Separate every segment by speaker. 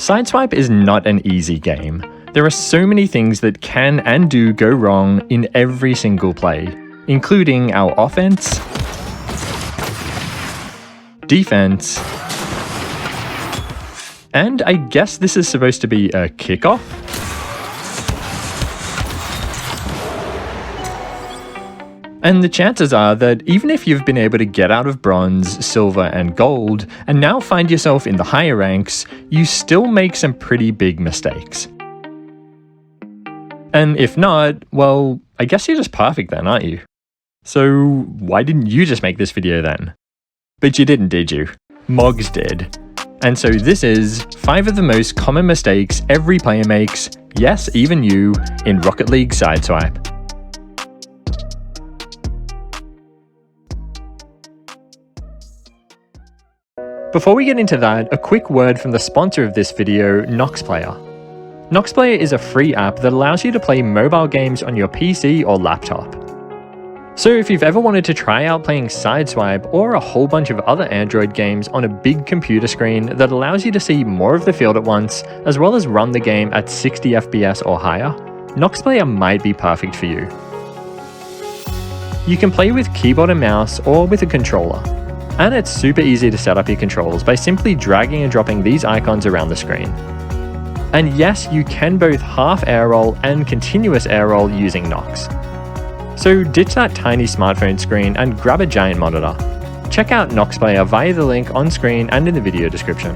Speaker 1: Sideswipe is not an easy game. There are so many things that can and do go wrong in every single play, including our offense, defense, and I guess this is supposed to be a kickoff? And the chances are that even if you've been able to get out of bronze, silver, and gold, and now find yourself in the higher ranks, you still make some pretty big mistakes. And if not, well, I guess you're just perfect then, aren't you? So why didn't you just make this video then? But you didn't, did you? Mogz did. And so this is 5 of the most common mistakes every player makes, yes, even you, in Rocket League Sideswipe. Before we get into that, a quick word from the sponsor of this video, NoxPlayer. NoxPlayer is a free app that allows you to play mobile games on your PC or laptop. So if you've ever wanted to try out playing Sideswipe or a whole bunch of other Android games on a big computer screen that allows you to see more of the field at once, as well as run the game at 60 FPS or higher, NoxPlayer might be perfect for you. You can play with keyboard and mouse or with a controller. And it's super easy to set up your controls by simply dragging and dropping these icons around the screen. And yes, you can both half air roll and continuous air roll using Nox. So ditch that tiny smartphone screen and grab a giant monitor. Check out NoxPlayer via the link on screen and in the video description.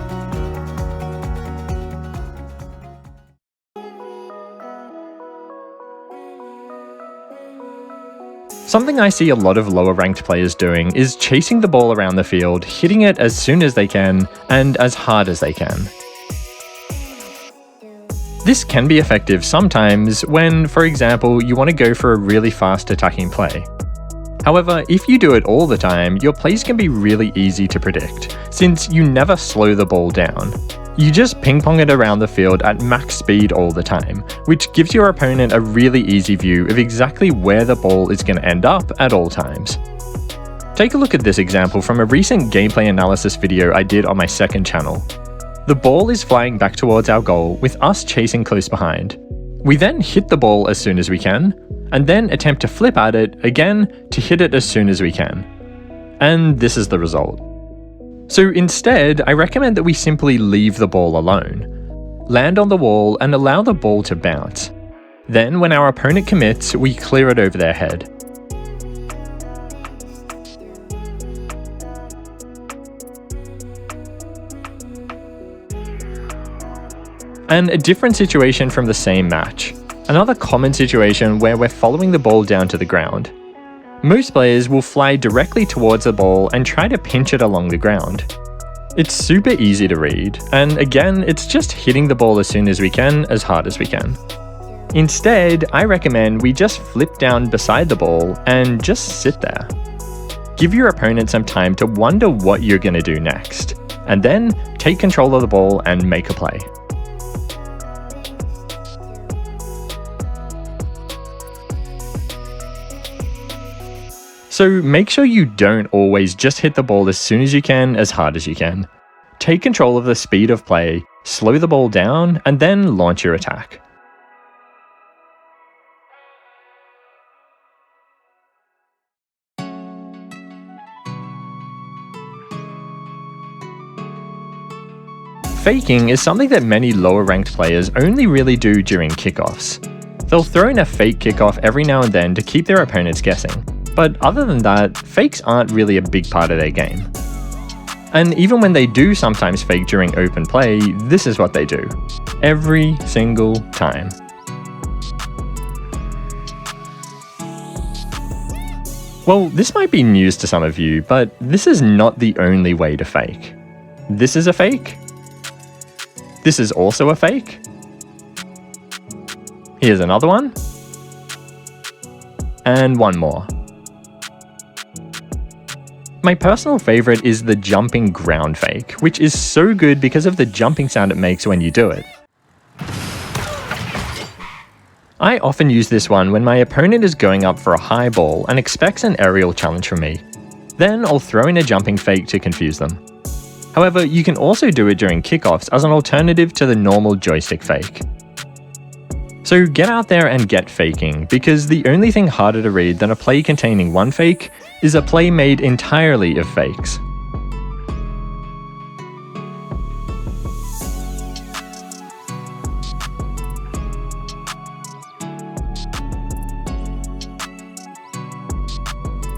Speaker 1: Something I see a lot of lower ranked players doing is chasing the ball around the field, hitting it as soon as they can, and as hard as they can. This can be effective sometimes when, for example, you want to go for a really fast attacking play. However, if you do it all the time, your plays can be really easy to predict, since you never slow the ball down. You just ping-pong it around the field at max speed all the time, which gives your opponent a really easy view of exactly where the ball is going to end up at all times. Take a look at this example from a recent gameplay analysis video I did on my second channel. The ball is flying back towards our goal with us chasing close behind. We then hit the ball as soon as we can, and then attempt to flip at it again to hit it as soon as we can. And this is the result. So instead, I recommend that we simply leave the ball alone. Land on the wall and allow the ball to bounce. Then when our opponent commits, we clear it over their head. And a different situation from the same match. Another common situation where we're following the ball down to the ground. Most players will fly directly towards the ball and try to pinch it along the ground. It's super easy to read, and again, it's just hitting the ball as soon as we can, as hard as we can. Instead, I recommend we just flip down beside the ball and just sit there. Give your opponent some time to wonder what you're going to do next, and then take control of the ball and make a play. So make sure you don't always just hit the ball as soon as you can, as hard as you can. Take control of the speed of play, slow the ball down, and then launch your attack. Faking is something that many lower ranked players only really do during kickoffs. They'll throw in a fake kickoff every now and then to keep their opponents guessing. But other than that, fakes aren't really a big part of their game. And even when they do sometimes fake during open play, this is what they do. Every single time. Well, this might be news to some of you, but this is not the only way to fake. This is a fake. This is also a fake. Here's another one. And one more. My personal favorite is the jumping ground fake, which is so good because of the jumping sound it makes when you do it. I often use this one when my opponent is going up for a high ball and expects an aerial challenge from me. Then I'll throw in a jumping fake to confuse them. However, you can also do it during kickoffs as an alternative to the normal joystick fake. So get out there and get faking, because the only thing harder to read than a play containing one fake is a play made entirely of fakes.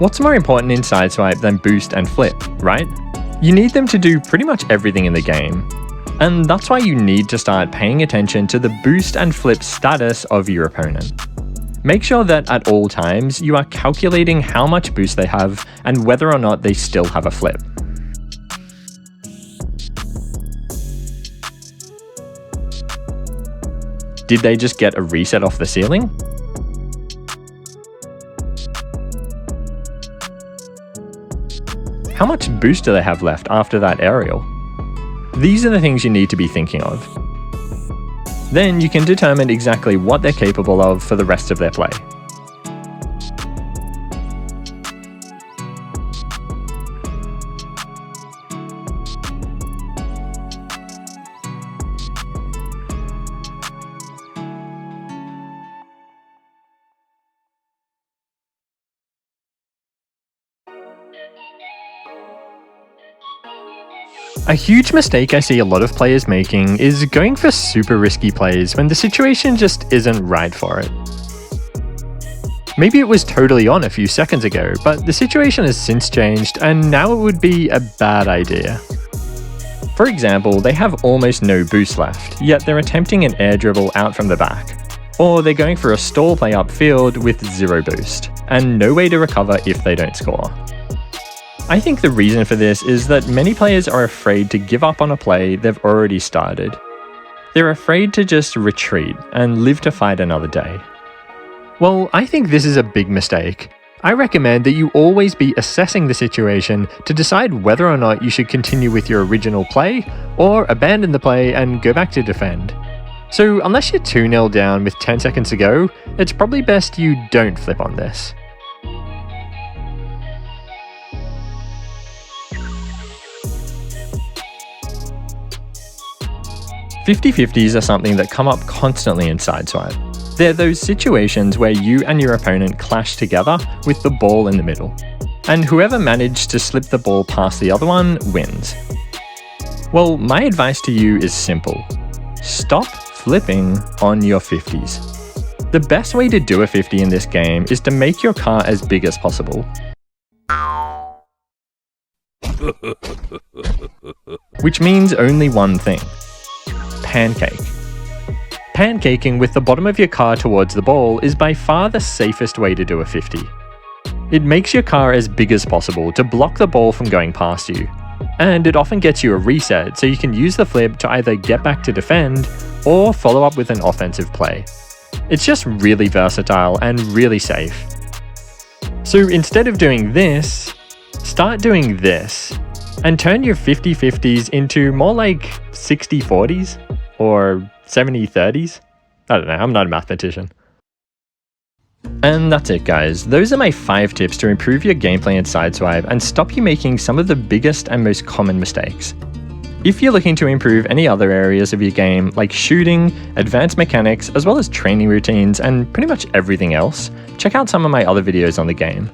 Speaker 1: What's more important in Sideswipe than Boost and Flip, right? You need them to do pretty much everything in the game. And that's why you need to start paying attention to the Boost and Flip status of your opponent. Make sure that at all times you are calculating how much boost they have and whether or not they still have a flip. Did they just get a reset off the ceiling? How much boost do they have left after that aerial? These are the things you need to be thinking of. Then you can determine exactly what they're capable of for the rest of their play. A huge mistake I see a lot of players making is going for super risky plays when the situation just isn't right for it. Maybe it was totally on a few seconds ago, but the situation has since changed and now it would be a bad idea. For example, they have almost no boost left, yet they're attempting an air dribble out from the back. Or they're going for a stall play upfield with zero boost, and no way to recover if they don't score. I think the reason for this is that many players are afraid to give up on a play they've already started. They're afraid to just retreat and live to fight another day. Well, I think this is a big mistake. I recommend that you always be assessing the situation to decide whether or not you should continue with your original play or abandon the play and go back to defend. So unless you're 2-0 down with 10 seconds to go, it's probably best you don't flip on this. 50-50s are something that come up constantly in Sideswipe. They're those situations where you and your opponent clash together with the ball in the middle, and whoever managed to slip the ball past the other one wins. Well, my advice to you is simple. Stop flipping on your 50s. The best way to do a 50 in this game is to make your car as big as possible. Which means only one thing. Pancake. Pancaking with the bottom of your car towards the ball is by far the safest way to do a 50. It makes your car as big as possible to block the ball from going past you, and it often gets you a reset so you can use the flip to either get back to defend or follow up with an offensive play. It's just really versatile and really safe. So instead of doing this, start doing this, and turn your 50-50s into more like 60-40s or 70-30s. I don't know, I'm not a mathematician. And that's it guys, those are my 5 tips to improve your gameplay in Sideswipe and stop you making some of the biggest and most common mistakes. If you're looking to improve any other areas of your game like shooting, advanced mechanics, as well as training routines and pretty much everything else, check out some of my other videos on the game.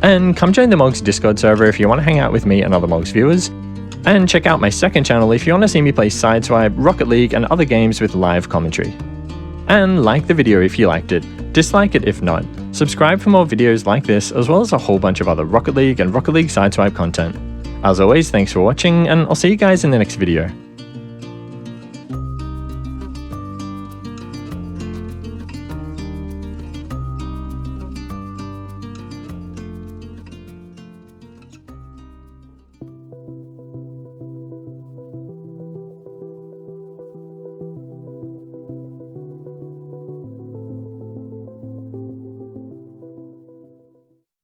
Speaker 1: And come join the Mogz Discord server if you want to hang out with me and other Mogz viewers. And check out my second channel if you want to see me play Sideswipe, Rocket League and other games with live commentary. And like the video if you liked it, dislike it if not. Subscribe for more videos like this as well as a whole bunch of other Rocket League and Rocket League Sideswipe content. As always, thanks for watching and I'll see you guys in the next video.